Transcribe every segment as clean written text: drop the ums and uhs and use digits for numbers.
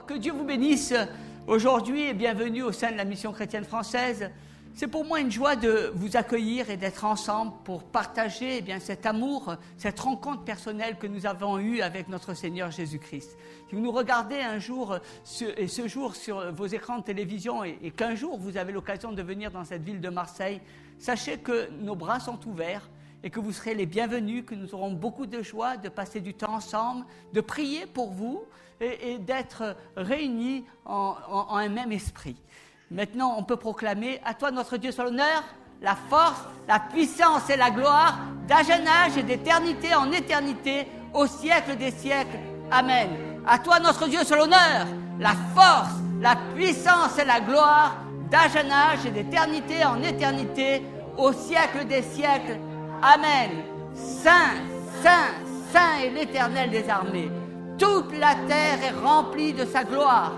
Bonjour, que Dieu vous bénisse aujourd'hui et bienvenue au sein de la Mission chrétienne française. C'est pour moi une joie de vous accueillir et d'être ensemble pour partager cet amour, cette rencontre personnelle que nous avons eue avec notre Seigneur Jésus-Christ. Si vous nous regardez un jour ce jour sur vos écrans de télévision et qu'un jour vous avez l'occasion de venir dans cette ville de Marseille, sachez que nos bras sont ouverts et que vous serez les bienvenus, que nous aurons beaucoup de joie de passer du temps ensemble, de prier pour vous et d'être réunis en un même esprit. Maintenant, on peut proclamer « À toi, notre Dieu, soit l'honneur, la force, la puissance et la gloire, d'âge en âge et d'éternité en éternité, au siècle des siècles. Amen. À toi, notre Dieu, soit l'honneur, la force, la puissance et la gloire, d'âge en âge et d'éternité en éternité, au siècle des siècles. Amen. Saint, Saint, Saint est l'Éternel des armées. Toute la terre est remplie de sa gloire.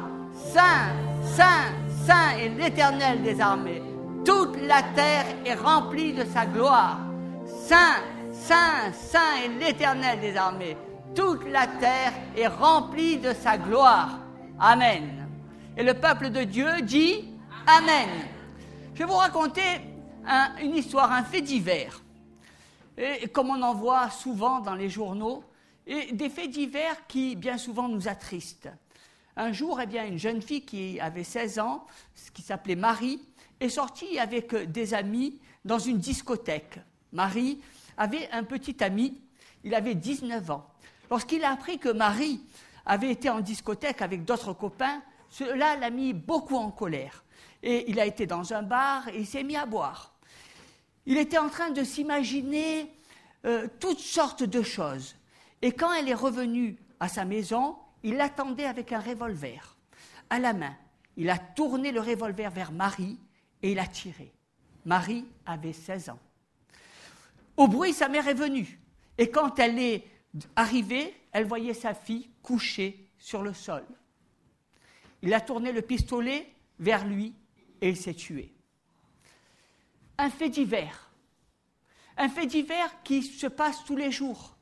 Saint, Saint, Saint est l'Éternel des armées. Toute la terre est remplie de sa gloire. Saint, Saint, Saint est l'Éternel des armées. Toute la terre est remplie de sa gloire. Amen. Et le peuple de Dieu dit Amen. Je vais vous raconter une histoire, un fait divers. Et comme on en voit souvent dans les journaux, et des faits divers qui bien souvent nous attristent. Un jour, une jeune fille qui avait 16 ans, qui s'appelait Marie, est sortie avec des amis dans une discothèque. Marie avait un petit ami, il avait 19 ans. Lorsqu'il a appris que Marie avait été en discothèque avec d'autres copains, cela l'a mis beaucoup en colère. Et il a été dans un bar et il s'est mis à boire. Il était en train de s'imaginer toutes sortes de choses. Et quand elle est revenue à sa maison, il l'attendait avec un revolver à la main. Il a tourné le revolver vers Marie et il a tiré. Marie avait 16 ans. Au bruit, sa mère est venue. Et quand elle est arrivée, elle voyait sa fille couchée sur le sol. Il a tourné le pistolet vers lui et il s'est tué. Un fait divers. Un fait divers qui se passe tous les jours.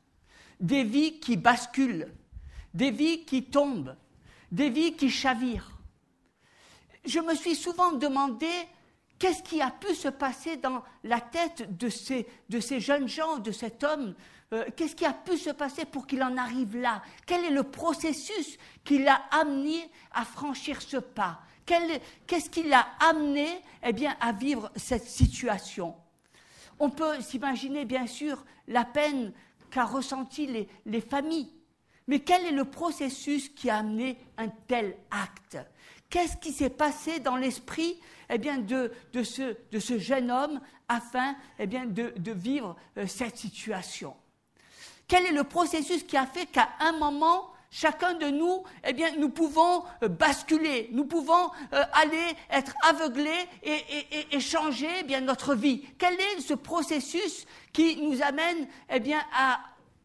Des vies qui basculent, des vies qui tombent, des vies qui chavirent. Je me suis souvent demandé qu'est-ce qui a pu se passer dans la tête de ces jeunes gens, de cet homme. Qu'est-ce qui a pu se passer pour qu'il en arrive là? Quel est le processus qui l'a amené à franchir ce pas? Qu'est-ce qui l'a amené à vivre cette situation? On peut s'imaginer bien sûr la peine qu'a ressenti les familles. Mais quel est le processus qui a amené un tel acte? Qu'est-ce qui s'est passé dans l'esprit de ce jeune homme afin de vivre cette situation? Quel est le processus qui a fait qu'à un moment, chacun de nous, nous pouvons basculer, nous pouvons aller être aveuglés et changer notre vie? Quel est ce processus qui nous amène à,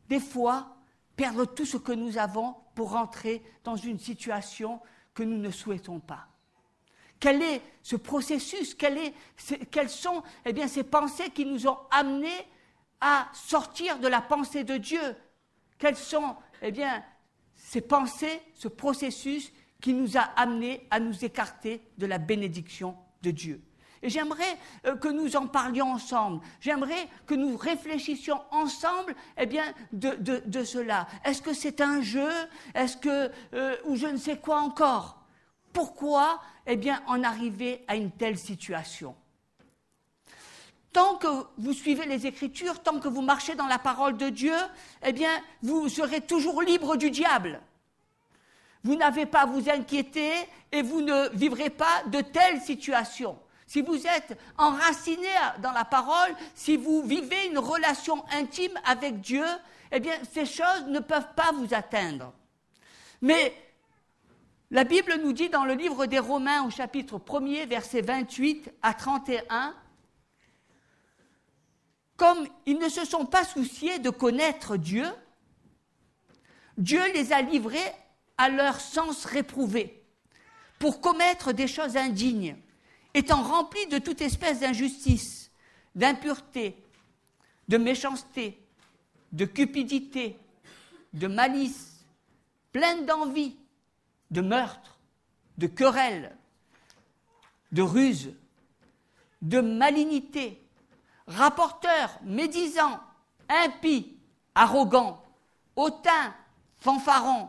des fois, perdre tout ce que nous avons pour rentrer dans une situation que nous ne souhaitons pas? Quel est ce processus? Quelles sont ces pensées qui nous ont amenés à sortir de la pensée de Dieu? Quelles sont ces pensées, ce processus qui nous a amenés à nous écarter de la bénédiction de Dieu? Et j'aimerais que nous en parlions ensemble. J'aimerais que nous réfléchissions ensemble de cela. Est-ce que c'est un jeu? Est-ce que ou je ne sais quoi encore? Pourquoi en arriver à une telle situation? Tant que vous suivez les Écritures, tant que vous marchez dans la parole de Dieu, vous serez toujours libre du diable. Vous n'avez pas à vous inquiéter et vous ne vivrez pas de telles situations. Si vous êtes enraciné dans la parole, si vous vivez une relation intime avec Dieu, ces choses ne peuvent pas vous atteindre. Mais la Bible nous dit dans le livre des Romains au chapitre 1er, versets 28 à 31, comme ils ne se sont pas souciés de connaître Dieu, Dieu les a livrés à leur sens réprouvé pour commettre des choses indignes, étant remplis de toute espèce d'injustice, d'impureté, de méchanceté, de cupidité, de malice, pleines d'envie, de meurtre, de querelle, de ruse, de malignité, rapporteur, médisant, impie, arrogant, hautain, fanfaron,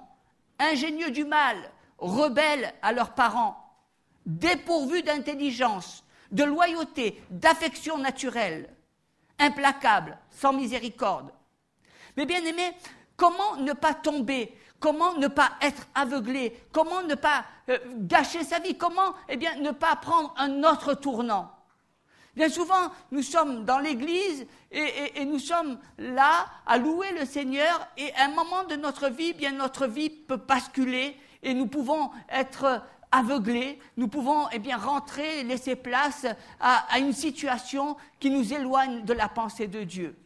ingénieux du mal, rebelles à leurs parents, dépourvus d'intelligence, de loyauté, d'affection naturelle, implacables, sans miséricorde. Mais bien aimés, comment ne pas tomber? Comment ne pas être aveuglé? Comment ne pas gâcher sa vie? Comment ne pas prendre un autre tournant? Bien souvent, nous sommes dans l'église et nous sommes là à louer le Seigneur et à un moment de notre vie, notre vie peut basculer et nous pouvons être aveuglés, nous pouvons rentrer, laisser place à une situation qui nous éloigne de la pensée de Dieu.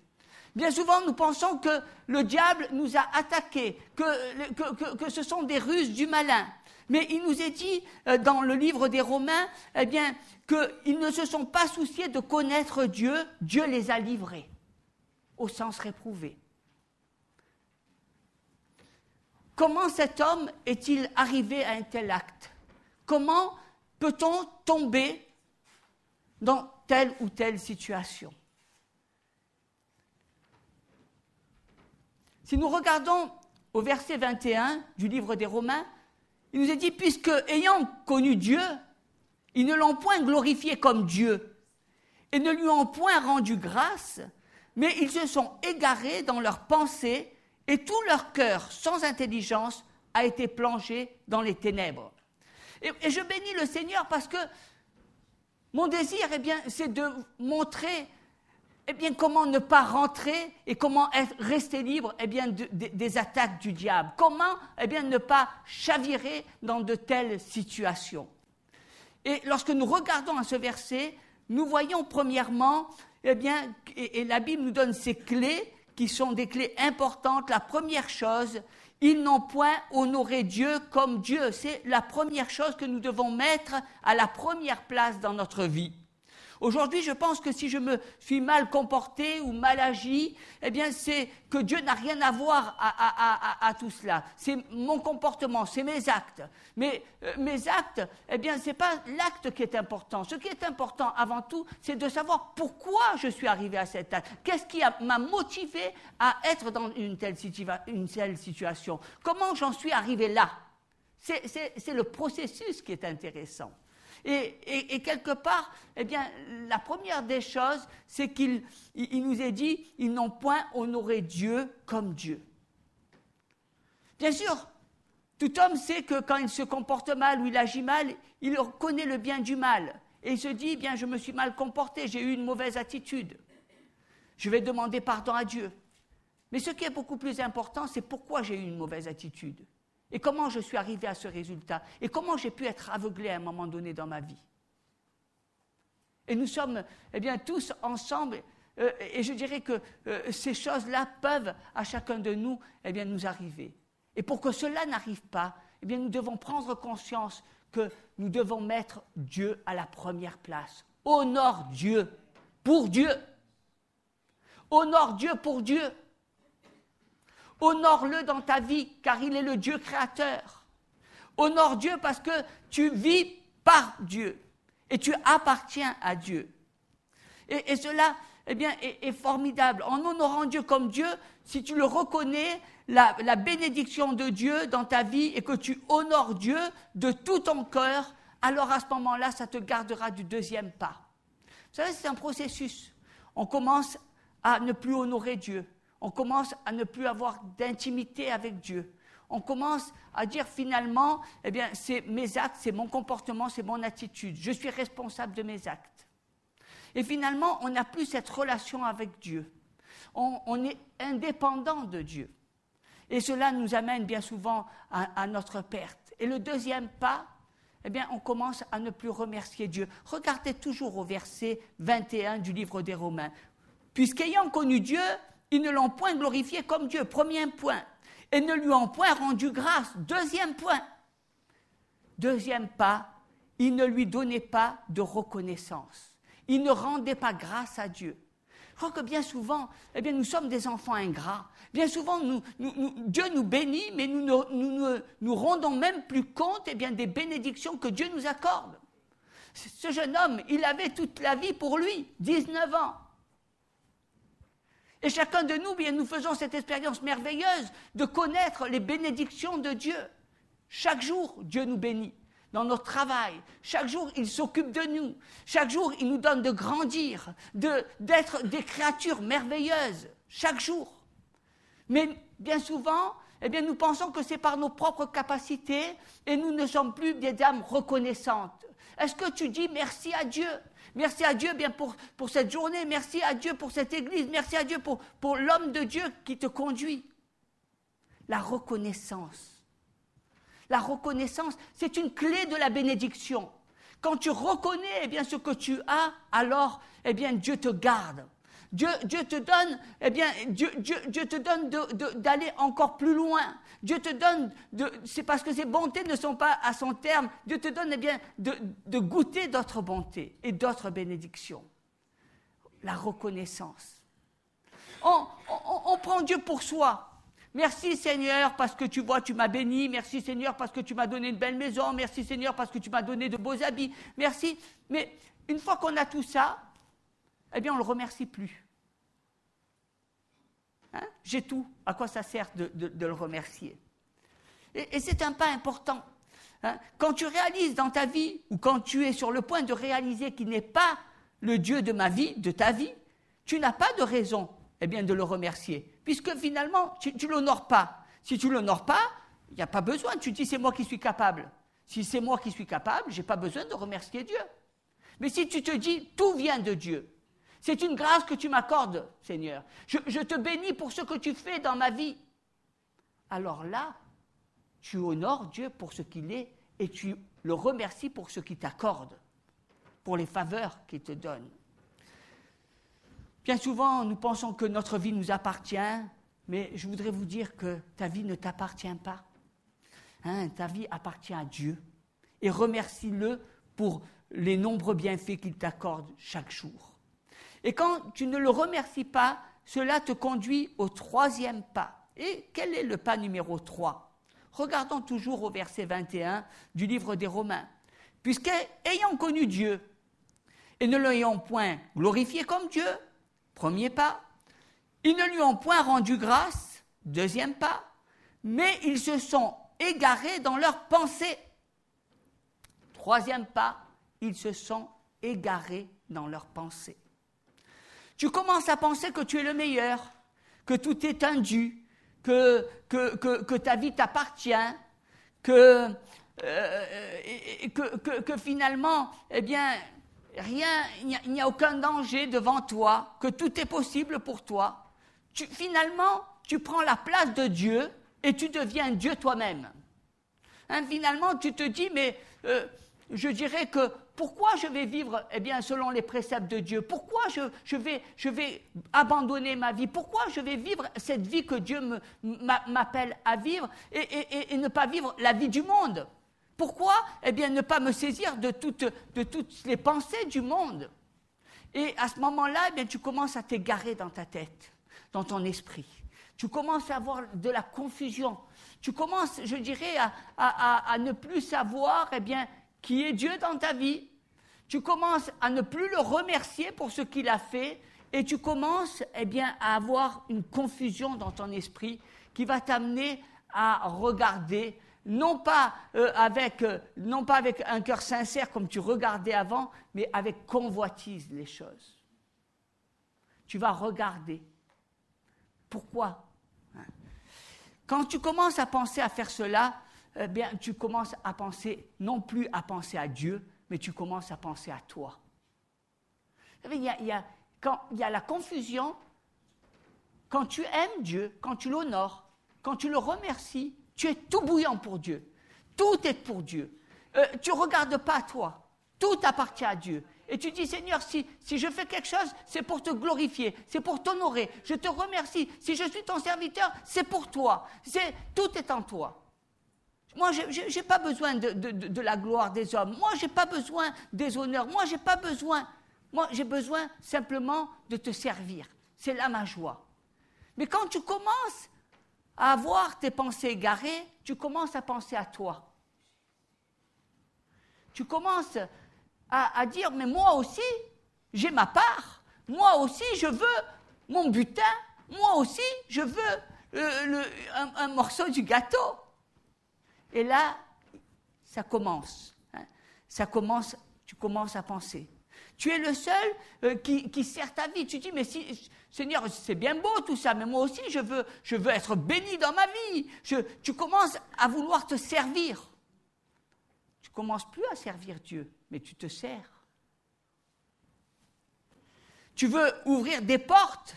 Bien souvent, nous pensons que le diable nous a attaqués, que ce sont des ruses du malin. Mais il nous est dit dans le livre des Romains, qu'ils ne se sont pas souciés de connaître Dieu, Dieu les a livrés, au sens réprouvé. Comment cet homme est-il arrivé à un tel acte? Comment peut-on tomber dans telle ou telle situation? Si nous regardons au verset 21 du livre des Romains, il nous est dit, puisque ayant connu Dieu, ils ne l'ont point glorifié comme Dieu et ne lui ont point rendu grâce, mais ils se sont égarés dans leurs pensées et tout leur cœur, sans intelligence, a été plongé dans les ténèbres. Et je bénis le Seigneur parce que mon désir, c'est de montrer comment ne pas rentrer et comment rester libre des attaques du diable. Comment ne pas chavirer dans de telles situations. Et lorsque nous regardons à ce verset, nous voyons premièrement, et la Bible nous donne ces clés qui sont des clés importantes. La première chose, ils n'ont point honoré Dieu comme Dieu. C'est la première chose que nous devons mettre à la première place dans notre vie. Aujourd'hui, je pense que si je me suis mal comporté ou mal agi, c'est que Dieu n'a rien à voir à tout cela. C'est mon comportement, c'est mes actes. Mais mes actes, c'est pas l'acte qui est important. Ce qui est important avant tout, c'est de savoir pourquoi je suis arrivé à cet acte. Qu'est-ce qui m'a motivé à être dans une telle situation? Comment j'en suis arrivé là? C'est le processus qui est intéressant. Et quelque part, la première des choses, c'est qu'il nous est dit, ils n'ont point honoré Dieu comme Dieu. Bien sûr, tout homme sait que quand il se comporte mal ou il agit mal, il reconnaît le bien du mal. Et il se dit, je me suis mal comporté, j'ai eu une mauvaise attitude. Je vais demander pardon à Dieu. Mais ce qui est beaucoup plus important, c'est pourquoi j'ai eu une mauvaise attitude. Et comment je suis arrivé à ce résultat? Et comment j'ai pu être aveuglé à un moment donné dans ma vie? Et nous sommes tous ensemble, et je dirais que ces choses-là peuvent à chacun de nous nous arriver. Et pour que cela n'arrive pas, nous devons prendre conscience que nous devons mettre Dieu à la première place. Honore Dieu pour Dieu. Honore Dieu pour Dieu. Honore-le dans ta vie, car il est le Dieu créateur. Honore Dieu parce que tu vis par Dieu et tu appartiens à Dieu. Et cela est formidable. En honorant Dieu comme Dieu, si tu le reconnais, la bénédiction de Dieu dans ta vie et que tu honores Dieu de tout ton cœur, alors à ce moment-là, ça te gardera du deuxième pas. Vous savez, c'est un processus. On commence à ne plus honorer Dieu. On commence à ne plus avoir d'intimité avec Dieu. On commence à dire finalement, c'est mes actes, c'est mon comportement, c'est mon attitude. Je suis responsable de mes actes. Et finalement, on n'a plus cette relation avec Dieu. On est indépendant de Dieu. Et cela nous amène bien souvent à notre perte. Et le deuxième pas, on commence à ne plus remercier Dieu. Regardez toujours au verset 21 du livre des Romains. Puisqu'ayant connu Dieu, ils ne l'ont point glorifié comme Dieu, premier point. Et ne lui ont point rendu grâce, deuxième point. Deuxième pas, ils ne lui donnaient pas de reconnaissance. Ils ne rendaient pas grâce à Dieu. Je crois que bien souvent, eh bien, nous sommes des enfants ingrats. Bien souvent, Dieu nous bénit, mais nous ne nous rendons même plus compte eh bien, des bénédictions que Dieu nous accorde. Ce jeune homme, il avait toute la vie pour lui, 19 ans. Et chacun de nous, bien, nous faisons cette expérience merveilleuse de connaître les bénédictions de Dieu. Chaque jour, Dieu nous bénit. Dans notre travail, chaque jour, il s'occupe de nous. Chaque jour, il nous donne de grandir, d'être des créatures merveilleuses. Chaque jour. Mais bien souvent, eh bien, nous pensons que c'est par nos propres capacités et nous ne sommes plus des âmes reconnaissantes. Est-ce que tu dis merci à Dieu? Merci à Dieu bien pour cette journée, merci à Dieu pour cette église, merci à Dieu pour l'homme de Dieu qui te conduit. La reconnaissance. La reconnaissance, c'est une clé de la bénédiction. Quand tu reconnais eh bien, ce que tu as, alors eh bien, Dieu te garde. Dieu te donne, eh bien, Dieu te donne d'aller encore plus loin. Dieu te donne, c'est parce que ces bontés ne sont pas à son terme, Dieu te donne eh bien, de goûter d'autres bontés et d'autres bénédictions. La reconnaissance. On prend Dieu pour soi. Merci Seigneur parce que tu vois, tu m'as béni. Merci Seigneur parce que tu m'as donné une belle maison. Merci Seigneur parce que tu m'as donné de beaux habits. Merci. Mais une fois qu'on a tout ça, eh bien on ne le remercie plus. Hein? J'ai tout. À quoi ça sert de le remercier? Et c'est un pas important. Hein? Quand tu réalises dans ta vie, ou quand tu es sur le point de réaliser qu'il n'est pas le Dieu de ma vie, de ta vie, tu n'as pas de raison eh bien, de le remercier. Puisque finalement, tu ne l'honores pas. Si tu ne l'honores pas, il n'y a pas besoin. Tu te dis, c'est moi qui suis capable. Si c'est moi qui suis capable, je n'ai pas besoin de remercier Dieu. Mais si tu te dis, tout vient de Dieu, c'est une grâce que tu m'accordes, Seigneur. Je te bénis pour ce que tu fais dans ma vie. Alors là, tu honores Dieu pour ce qu'il est et tu le remercies pour ce qu'il t'accorde, pour les faveurs qu'il te donne. Bien souvent, nous pensons que notre vie nous appartient, mais je voudrais vous dire que ta vie ne t'appartient pas. Hein, ta vie appartient à Dieu. Et remercie-le pour les nombreux bienfaits qu'il t'accorde chaque jour. Et quand tu ne le remercies pas, cela te conduit au troisième pas. Et quel est le pas numéro 3? Regardons toujours au verset 21 du livre des Romains. Puisqu'ayant connu Dieu et ne l'ayant point glorifié comme Dieu, premier pas, ils ne lui ont point rendu grâce, deuxième pas, mais ils se sont égarés dans leurs pensées. Troisième pas, ils se sont égarés dans leurs pensées. Tu commences à penser que tu es le meilleur, que tout est un dû, que ta vie t'appartient, que finalement, eh bien, il n'y a aucun danger devant toi, que tout est possible pour toi. Finalement, tu prends la place de Dieu et tu deviens Dieu toi-même. Hein, finalement, tu te dis, mais je dirais que pourquoi je vais vivre eh bien, selon les préceptes de Dieu? Pourquoi je vais abandonner ma vie? Pourquoi je vais vivre cette vie que Dieu m'appelle à vivre et ne pas vivre la vie du monde? Pourquoi eh bien, ne pas me saisir de toutes les pensées du monde? Et à ce moment-là, eh bien, tu commences à t'égarer dans ta tête, dans ton esprit. Tu commences à avoir de la confusion. Tu commences, je dirais, à ne plus savoir eh bien, qui est Dieu dans ta vie. Tu commences à ne plus le remercier pour ce qu'il a fait et tu commences eh bien, à avoir une confusion dans ton esprit qui va t'amener à regarder, non pas avec un cœur sincère comme tu regardais avant, mais avec convoitise les choses. Tu vas regarder. Pourquoi? Quand tu commences à penser à faire cela, eh bien, tu commences à penser, non plus à penser à Dieu, mais tu commences à penser à toi. Vous savez, quand il y a la confusion, quand tu aimes Dieu, quand tu l'honores, quand tu le remercies, tu es tout bouillant pour Dieu. Tout est pour Dieu. Tu ne regardes pas à toi. Tout appartient à Dieu. Et tu dis, Seigneur, si je fais quelque chose, c'est pour te glorifier, c'est pour t'honorer. Je te remercie. Si je suis ton serviteur, c'est pour toi. Tout est en toi. Moi, je n'ai pas besoin de la gloire des hommes. Moi, je n'ai pas besoin des honneurs. Moi, je n'ai pas besoin. Moi, j'ai besoin simplement de te servir. C'est là ma joie. Mais quand tu commences à avoir tes pensées égarées, tu commences à penser à toi. Tu commences à dire, mais moi aussi, j'ai ma part. Moi aussi, je veux mon butin. Moi aussi, je veux un morceau du gâteau. Et là, ça commence. Tu commences à penser. Tu es le seul qui sert ta vie. Tu dis, mais si, Seigneur, c'est bien beau tout ça, mais moi aussi, je veux être béni dans ma vie. Tu commences à vouloir te servir. Tu ne commences plus à servir Dieu, mais tu te sers. Tu veux ouvrir des portes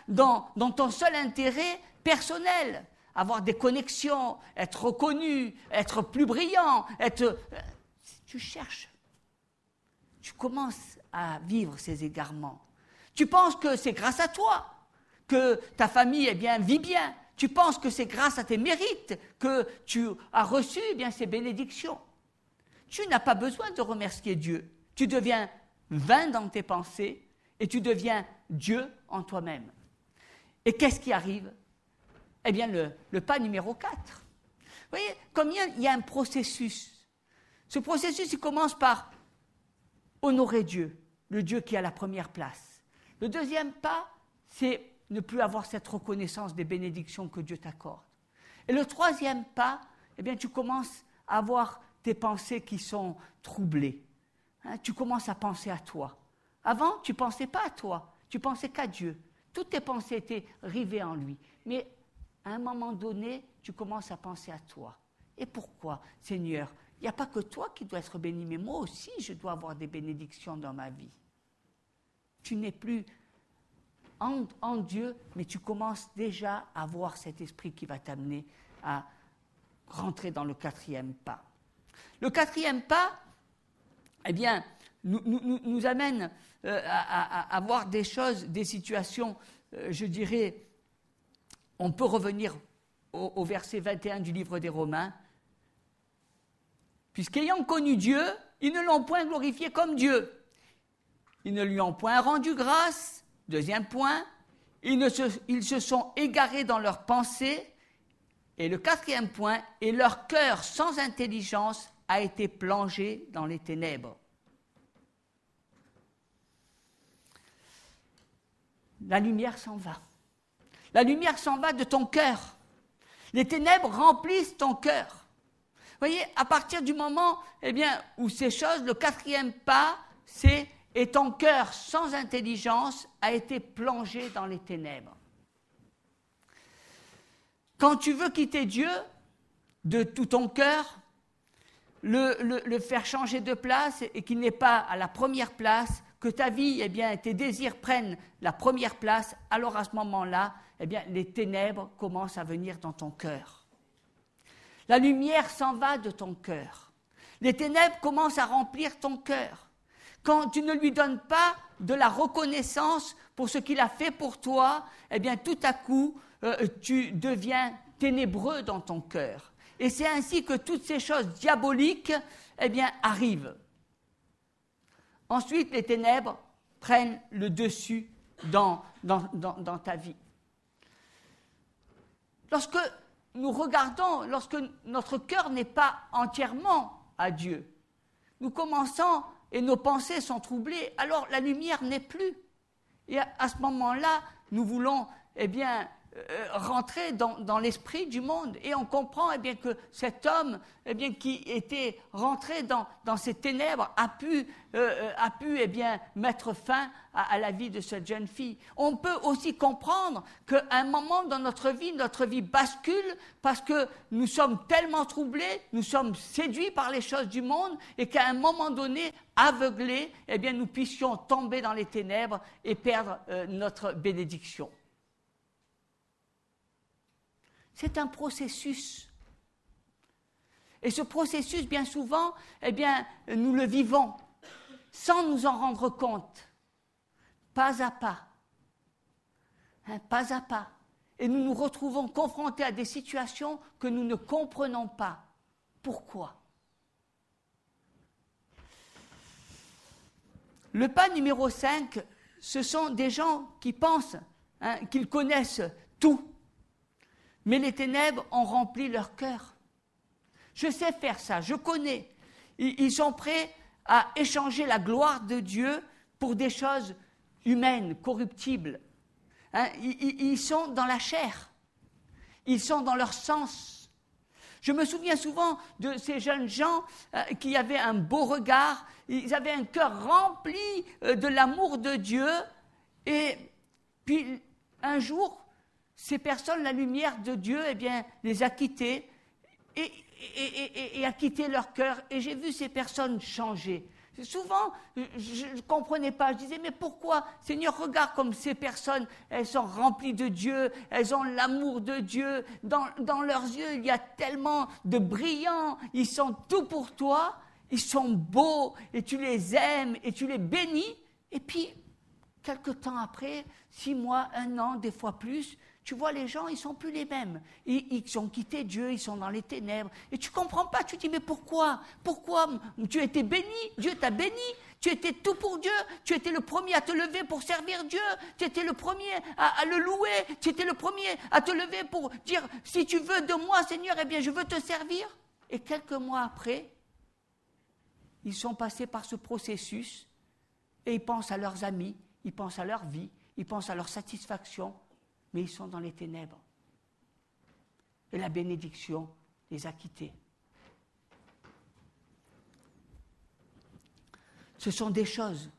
dans ton seul intérêt personnel. Avoir des connexions, être reconnu, être plus brillant, tu cherches. Tu commences à vivre ces égarements. Tu penses que c'est grâce à toi que ta famille vit bien. Tu penses que c'est grâce à tes mérites que tu as reçu ces bénédictions. Tu n'as pas besoin de remercier Dieu. Tu deviens vain dans tes pensées et tu deviens Dieu en toi-même. Et qu'est-ce qui arrive ? Le pas numéro 4. Vous voyez, comme il y a un processus. Ce processus, il commence par honorer Dieu, le Dieu qui est à la première place. Le deuxième pas, c'est ne plus avoir cette reconnaissance des bénédictions que Dieu t'accorde. Et le troisième pas, tu commences à avoir tes pensées qui sont troublées. Tu commences à penser à toi. Avant, tu ne pensais pas à toi, tu pensais qu'à Dieu. Toutes tes pensées étaient rivées en lui. Mais à un moment donné, tu commences à penser à toi. Et pourquoi, Seigneur ? Il n'y a pas que toi qui dois être béni, mais moi aussi, je dois avoir des bénédictions dans ma vie. Tu n'es plus en Dieu, mais tu commences déjà à voir cet esprit qui va t'amener à rentrer dans le quatrième pas. Le quatrième pas, nous amène à voir des choses, des situations, je dirais. On peut revenir au verset 21 du livre des Romains. Puisqu'ayant connu Dieu, ils ne l'ont point glorifié comme Dieu. Ils ne lui ont point rendu grâce. Deuxième point, ils se sont égarés dans leurs pensées. Et le quatrième point, et leur cœur sans intelligence a été plongé dans les ténèbres. La lumière s'en va. La lumière s'en va de ton cœur. Les ténèbres remplissent ton cœur. Vous voyez, à partir du moment où ces choses, le quatrième pas, c'est « et ton cœur sans intelligence a été plongé dans les ténèbres ». Quand tu veux quitter Dieu de tout ton cœur, le faire changer de place et qu'il n'est pas à la première place, que ta vie, tes désirs prennent la première place, alors à ce moment-là, les ténèbres commencent à venir dans ton cœur. La lumière s'en va de ton cœur. Les ténèbres commencent à remplir ton cœur. Quand tu ne lui donnes pas de la reconnaissance pour ce qu'il a fait pour toi, tout à coup, tu deviens ténébreux dans ton cœur. Et c'est ainsi que toutes ces choses diaboliques, arrivent. Ensuite, les ténèbres prennent le dessus dans ta vie. Lorsque nous regardons, lorsque notre cœur n'est pas entièrement à Dieu, nous commençons et nos pensées sont troublées, alors la lumière n'est plus. Et à ce moment-là, nous voulons rentrer dans l'esprit du monde. Et on comprend que cet homme qui était rentré dans ces ténèbres a pu mettre fin à la vie de cette jeune fille. On peut aussi comprendre qu'à un moment dans notre vie bascule parce que nous sommes tellement troublés, nous sommes séduits par les choses du monde et qu'à un moment donné, aveuglés, nous puissions tomber dans les ténèbres et perdre notre bénédiction. C'est un processus. Et ce processus, bien souvent, nous le vivons sans nous en rendre compte, pas à pas. Pas à pas. Et nous nous retrouvons confrontés à des situations que nous ne comprenons pas. Pourquoi ? Le pas numéro 5, ce sont des gens qui pensent qu'ils connaissent tout. Mais les ténèbres ont rempli leur cœur. Je sais faire ça, je connais. Ils sont prêts à échanger la gloire de Dieu pour des choses humaines, corruptibles. Ils sont dans la chair. Ils sont dans leur sens. Je me souviens souvent de ces jeunes gens qui avaient un beau regard, ils avaient un cœur rempli de l'amour de Dieu, et puis un jour, ces personnes, la lumière de Dieu, eh bien, les a quittés et a quitté leur cœur, et j'ai vu ces personnes changer. Souvent, je ne comprenais pas, je disais, mais pourquoi, Seigneur, regarde comme ces personnes, elles sont remplies de Dieu, elles ont l'amour de Dieu, dans leurs yeux, il y a tellement de brillants, ils sont tout pour toi, ils sont beaux, et tu les aimes, et tu les bénis, et puis, quelque temps après, 6 mois, 1 an, des fois plus, tu vois, les gens, ils ne sont plus les mêmes. Ils ont quitté Dieu, ils sont dans les ténèbres. Et tu ne comprends pas, tu te dis, mais pourquoi? Pourquoi? Tu as été béni, Dieu t'a béni, tu étais tout pour Dieu, tu étais le premier à te lever pour servir Dieu, tu étais le premier à le louer, tu étais le premier à te lever pour dire, si tu veux de moi, Seigneur, eh bien, je veux te servir. Et quelques mois après, ils sont passés par ce processus et ils pensent à leurs amis, ils pensent à leur vie, ils pensent à leur satisfaction, mais ils sont dans les ténèbres. Et la bénédiction les a quittés. Ce sont des choses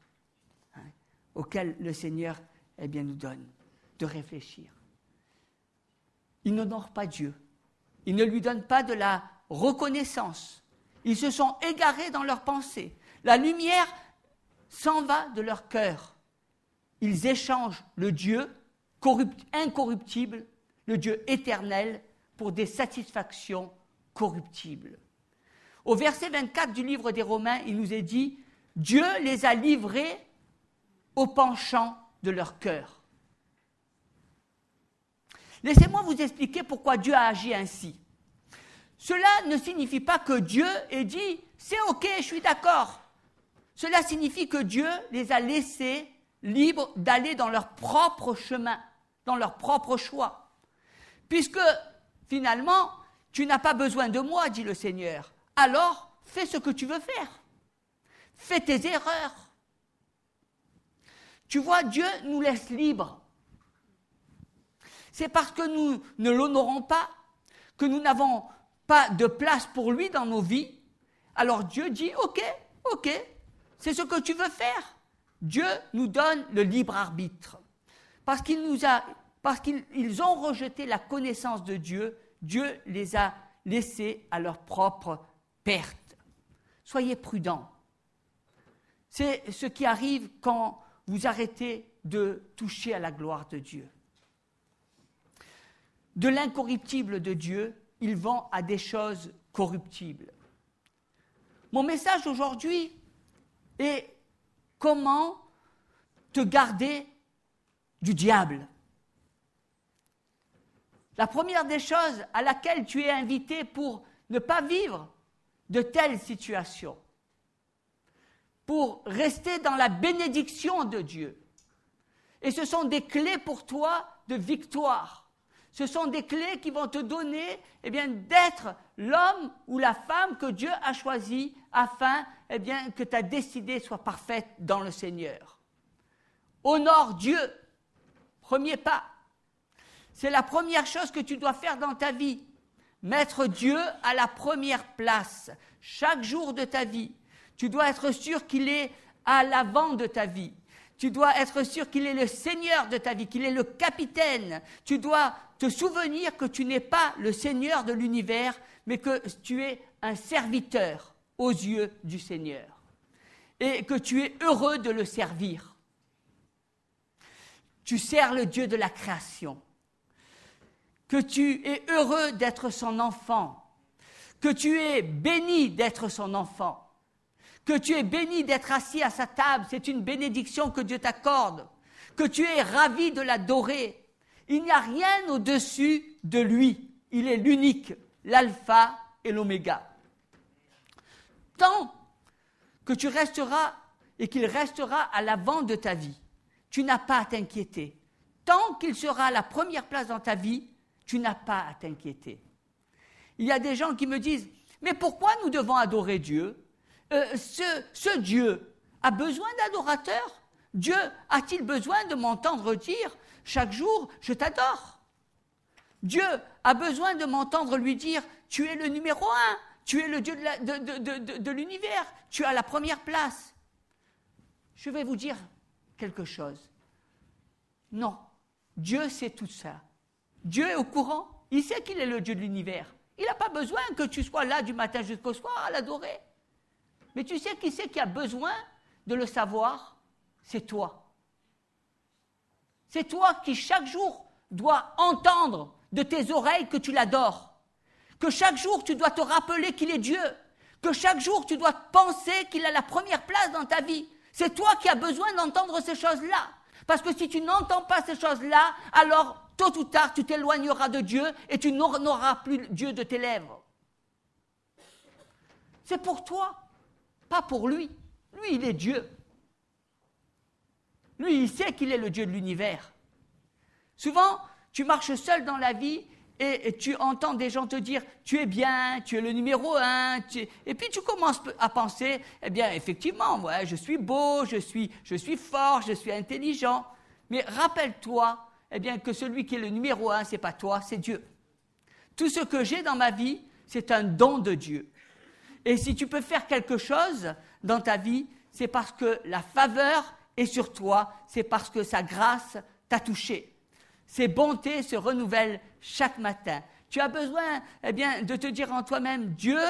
auxquelles le Seigneur nous donne de réfléchir. Ils n'honorent pas Dieu. Ils ne lui donnent pas de la reconnaissance. Ils se sont égarés dans leurs pensées. La lumière s'en va de leur cœur. Ils échangent le Dieu incorruptible, le Dieu éternel, pour des satisfactions corruptibles. Au verset 24 du livre des Romains, il nous est dit « Dieu les a livrés au penchant de leur cœur ». Laissez-moi vous expliquer pourquoi Dieu a agi ainsi. Cela ne signifie pas que Dieu ait dit « c'est ok, je suis d'accord ». Cela signifie que Dieu les a laissés libres d'aller dans leur propre chemin, dans leur propre choix. Puisque, finalement, tu n'as pas besoin de moi, dit le Seigneur. Alors, fais ce que tu veux faire. Fais tes erreurs. Tu vois, Dieu nous laisse libres. C'est parce que nous ne l'honorons pas, que nous n'avons pas de place pour lui dans nos vies. Alors Dieu dit, ok, c'est ce que tu veux faire. Dieu nous donne le libre arbitre. Parce qu'ils ont rejeté la connaissance de Dieu, Dieu les a laissés à leur propre perte. Soyez prudents. C'est ce qui arrive quand vous arrêtez de toucher à la gloire de Dieu. De l'incorruptible de Dieu, ils vont à des choses corruptibles. Mon message aujourd'hui est comment te garder du diable. La première des choses à laquelle tu es invité pour ne pas vivre de telles situations, pour rester dans la bénédiction de Dieu. Et ce sont des clés pour toi de victoire. Ce sont des clés qui vont te donner d'être l'homme ou la femme que Dieu a choisi afin que ta destinée soit parfaite dans le Seigneur. Honore Dieu. Premier pas. C'est la première chose que tu dois faire dans ta vie. Mettre Dieu à la première place. Chaque jour de ta vie. Tu dois être sûr qu'il est à l'avant de ta vie. Tu dois être sûr qu'il est le Seigneur de ta vie, qu'il est le capitaine. Tu dois te souvenir que tu n'es pas le Seigneur de l'univers, mais que tu es un serviteur aux yeux du Seigneur. Et que tu es heureux de le servir. Tu sers le Dieu de la création. Que tu es heureux d'être son enfant. Que tu es béni d'être son enfant. Que tu es béni d'être assis à sa table, c'est une bénédiction que Dieu t'accorde. Que tu es ravi de l'adorer. Il n'y a rien au-dessus de lui. Il est l'unique, l'alpha et l'oméga. Tant que tu resteras et qu'il restera à l'avant de ta vie. Tu n'as pas à t'inquiéter. Tant qu'il sera à la première place dans ta vie, tu n'as pas à t'inquiéter. Il y a des gens qui me disent, mais pourquoi nous devons adorer Dieu? Ce Dieu a besoin d'adorateurs? Dieu a-t-il besoin de m'entendre dire chaque jour, je t'adore? Dieu a besoin de m'entendre lui dire, tu es le numéro 1, tu es le Dieu de l'univers, tu es à la première place. Je vais vous dire quelque chose. Non, Dieu sait tout ça. Dieu est au courant, il sait qu'il est le Dieu de l'univers. Il n'a pas besoin que tu sois là du matin jusqu'au soir à l'adorer. Mais tu sais qui c'est qui a besoin de le savoir? C'est toi. C'est toi qui chaque jour dois entendre de tes oreilles que tu l'adores. Que chaque jour tu dois te rappeler qu'il est Dieu. Que chaque jour tu dois penser qu'il a la première place dans ta vie. C'est toi qui as besoin d'entendre ces choses-là. Parce que si tu n'entends pas ces choses-là, alors tôt ou tard tu t'éloigneras de Dieu et tu n'auras plus Dieu de tes lèvres. C'est pour toi, pas pour lui. Lui, il est Dieu. Lui, il sait qu'il est le Dieu de l'univers. Souvent, tu marches seul dans la vie et tu entends des gens te dire « tu es bien, tu es le numéro 1 ». Et puis tu commences à penser « eh bien, effectivement, ouais, je suis beau, je suis fort, je suis intelligent ». Mais rappelle-toi eh bien, que celui qui est le numéro 1, ce n'est pas toi, c'est Dieu. Tout ce que j'ai dans ma vie, c'est un don de Dieu. Et si tu peux faire quelque chose dans ta vie, c'est parce que la faveur est sur toi, c'est parce que sa grâce t'a touché. Ses bontés se renouvellent chaque matin. Tu as besoin eh bien, de te dire en toi-même, Dieu,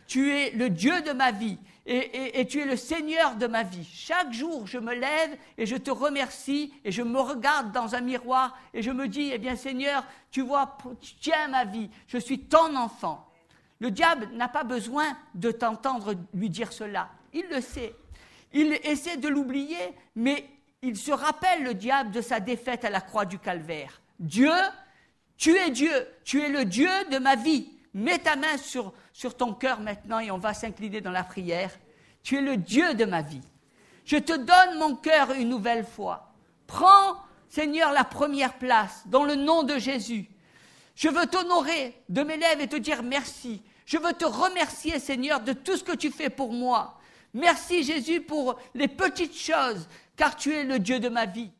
tu es le Dieu de ma vie et tu es le Seigneur de ma vie. Chaque jour, je me lève et je te remercie et je me regarde dans un miroir et je me dis, eh bien Seigneur, tu vois, tu tiens ma vie, je suis ton enfant. Le diable n'a pas besoin de t'entendre lui dire cela. Il le sait. Il essaie de l'oublier, mais il se rappelle, le diable, de sa défaite à la croix du Calvaire. Dieu, tu es le Dieu de ma vie. Mets ta main sur ton cœur maintenant et on va s'incliner dans la prière. Tu es le Dieu de ma vie. Je te donne mon cœur une nouvelle fois. Prends, Seigneur, la première place dans le nom de Jésus. Je veux t'honorer de mes lèvres et te dire merci. Je veux te remercier, Seigneur, de tout ce que tu fais pour moi. Merci, Jésus, pour les petites choses, car tu es le Dieu de ma vie.